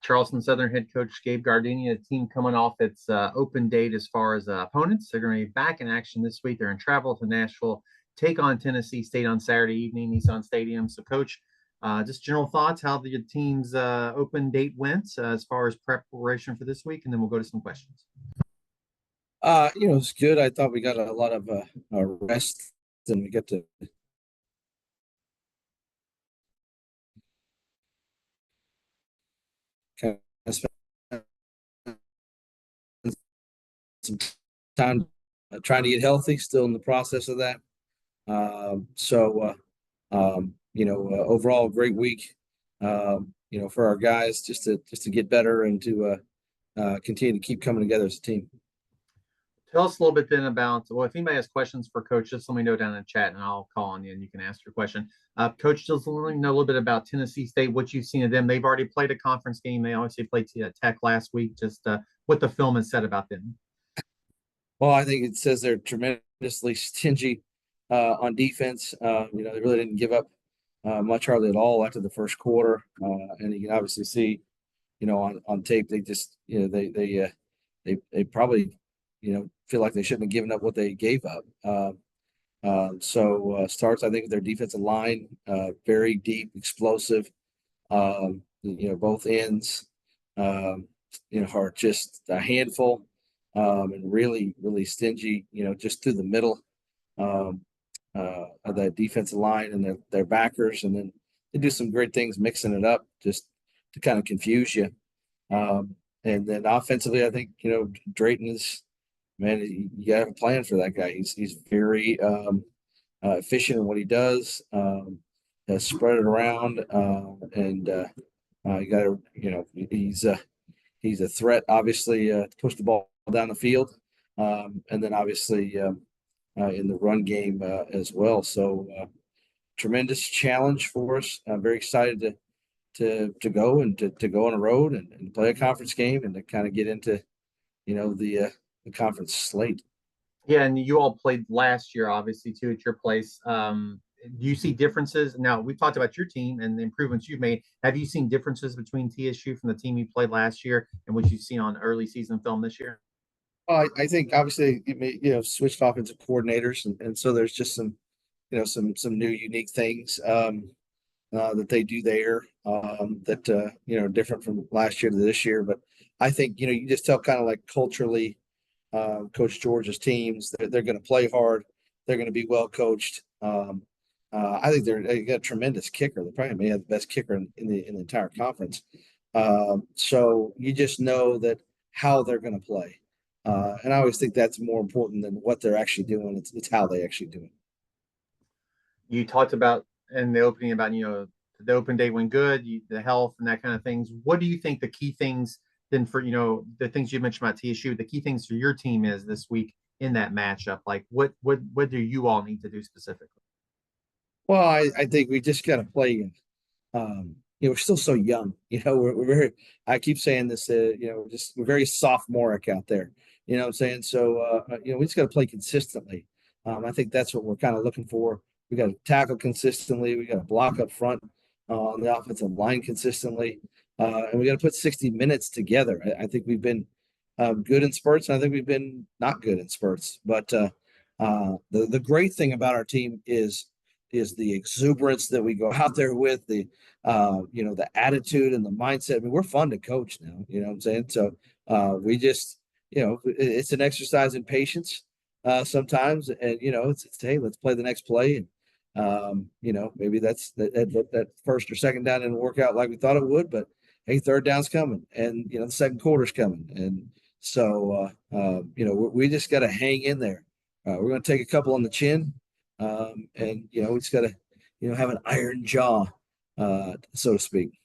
Charleston Southern head coach Gabe Giardina, a team coming off its open date as far as opponents. They're going to be back in action this week. They're in travel to Nashville, take on Tennessee State on Saturday evening, Nissan Stadium. So, Coach, just general thoughts how the team's open date went as far as preparation for this week, and then we'll go to some questions. It's good. I thought we got a lot of rest, and we get to kind of spend some time trying to get healthy. Still in the process of that. Overall, great week. For our guys, just to get better and to continue to keep coming together as a team. Tell us a little bit then about, well, if anybody has questions for Coach, just let me know down in the chat and I'll call on you and you can ask your question. Coach, just let me know a little bit about Tennessee State, what you've seen of them. They've already played a conference game. They obviously played Tech last week. Just what the film has said about them. Well, I think it says they're tremendously stingy on defense. They really didn't give up much hardly at all after the first quarter. And you can obviously see, on tape, they just, they probably, feel like they shouldn't have given up what they gave up. Starts, I think, their defensive line, very deep, explosive. Both ends, are just a handful, and really, really stingy, just through the middle of that defensive line and their backers. And then they do some great things mixing it up just to kind of confuse you. And then offensively, I think, Drayton is, man, you got to have a plan for that guy. He's very efficient in what he does. Spread it around, and you got to, he's a threat, obviously, to push the ball down the field, and then obviously in the run game as well. So tremendous challenge for us. I'm very excited to go and to go on a road and play a conference game and to kind of get into the conference slate. Yeah, and you all played last year, obviously, too, at your place. Do you see differences? Now, we've talked about your team and the improvements you've made. Have you seen differences between TSU from the team you played last year and what you've seen on early season film this year? I think obviously switched offensive coordinators, and so there's just some some new unique things that they do there that different from last year to this year. But I think you just tell kind of like culturally, Coach George's teams they're going to play hard, they're going to be well coached. I think they got a tremendous kicker. They probably may have the best kicker in the entire conference. So you just know that how they're going to play. And I always think that's more important than what they're actually doing. It's how they actually do it. You talked about in the opening about the open day went good, the health and that kind of things. What do you think the key things then for the things you mentioned about TSU, the key things for your team is this week in that matchup? Like what do you all need to do specifically? Well, I think we just got to play. We're still so young. We're very. I keep saying this. We're very sophomoric out there. You know what I'm saying? So, we just got to play consistently. I think that's what we're kind of looking for. We got to tackle consistently. We got to block up front on the offensive line consistently. And we got to put 60 minutes together. I think we've been good in spurts, and I think we've been not good in spurts. But the great thing about our team is the exuberance that we go out there with, the attitude and the mindset. I mean, we're fun to coach now. You know what I'm saying? So we just it's an exercise in patience sometimes, and it's hey, let's play the next play, and maybe that first or second down didn't work out like we thought it would, but hey, third down's coming, and the second quarter's coming, and so we just got to hang in there. We're going to take a couple on the chin, and we just got to have an iron jaw, so to speak.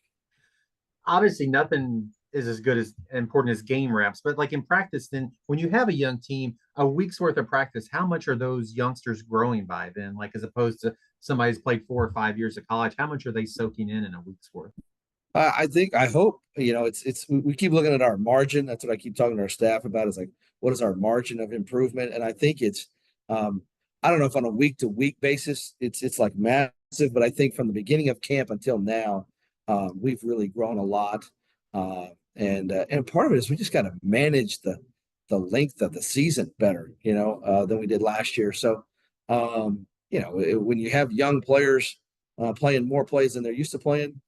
Obviously, nothing is as good as important as game reps, but like in practice, then when you have a young team, a week's worth of practice, how much are those youngsters growing by then? Like as opposed to somebody who's played 4 or 5 years of college, how much are they soaking in a week's worth? I hope it's we keep looking at our margin. That's what I keep talking to our staff about. Is like, what is our margin of improvement? And I think it's I don't know if on a week to week basis it's like massive, but I think from the beginning of camp until now, we've really grown a lot. And part of it is we just got to manage the length of the season better, than we did last year. So, when you have young players playing more plays than they're used to playing,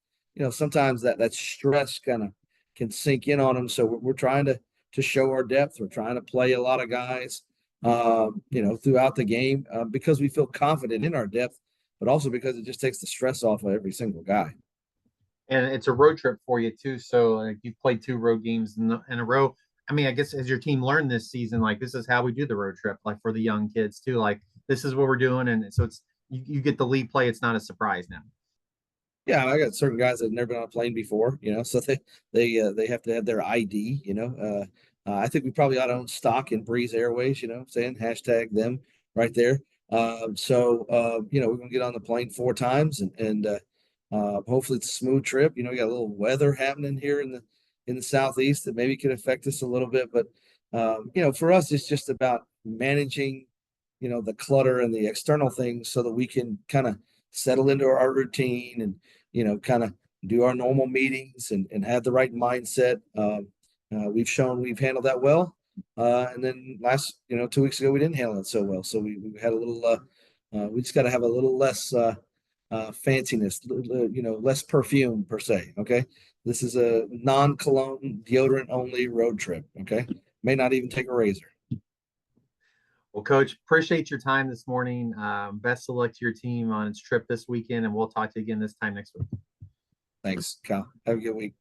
sometimes that stress kind of can sink in on them. So we're trying to show our depth. We're trying to play a lot of guys, throughout the game because we feel confident in our depth, but also because it just takes the stress off of every single guy. And it's a road trip for you too. So like you've played 2 road games in a row. I mean, I guess as your team learned this season, like this is how we do the road trip, like for the young kids too. Like this is what we're doing, and so it's you get the lead play. It's not a surprise now. Yeah, I got certain guys that have never been on a plane before, so they have to have their ID, I think we probably ought to own stock in Breeze Airways, saying hashtag them right there. We're gonna get on the plane 4 times and hopefully it's a smooth trip. We got a little weather happening here in the southeast that maybe could affect us a little bit, but for us it's just about managing, the clutter and the external things so that we can kind of settle into our routine and kind of do our normal meetings and have the right mindset. We've shown we've handled that well. And then last, 2 weeks ago, we didn't handle it so well. So we had a little, we just got to have a little less fanciness, less perfume per se. Okay. This is a non-cologne, deodorant only road trip. Okay. May not even take a razor. Well, Coach, appreciate your time this morning. Best of luck to your team on its trip this weekend, and we'll talk to you again this time next week. Thanks, Kyle. Have a good week.